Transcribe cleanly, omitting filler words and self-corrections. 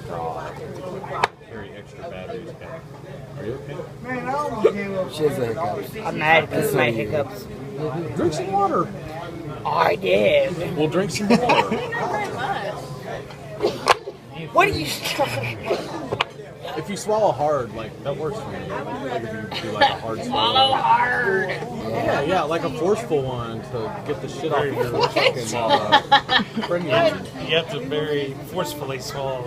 Carry extra batteries back. Are you okay? Man, I almost gave up. She has a hiccups. I'm mad because of my hiccups. Drink some water. I did. We'll drink some water. What are you? If you swallow hard, like that works for me. Like if you do like a hard Swallow hard. Yeah, like a forceful one to get the shit off of your fucking pregnant. You have to very forcefully swallow.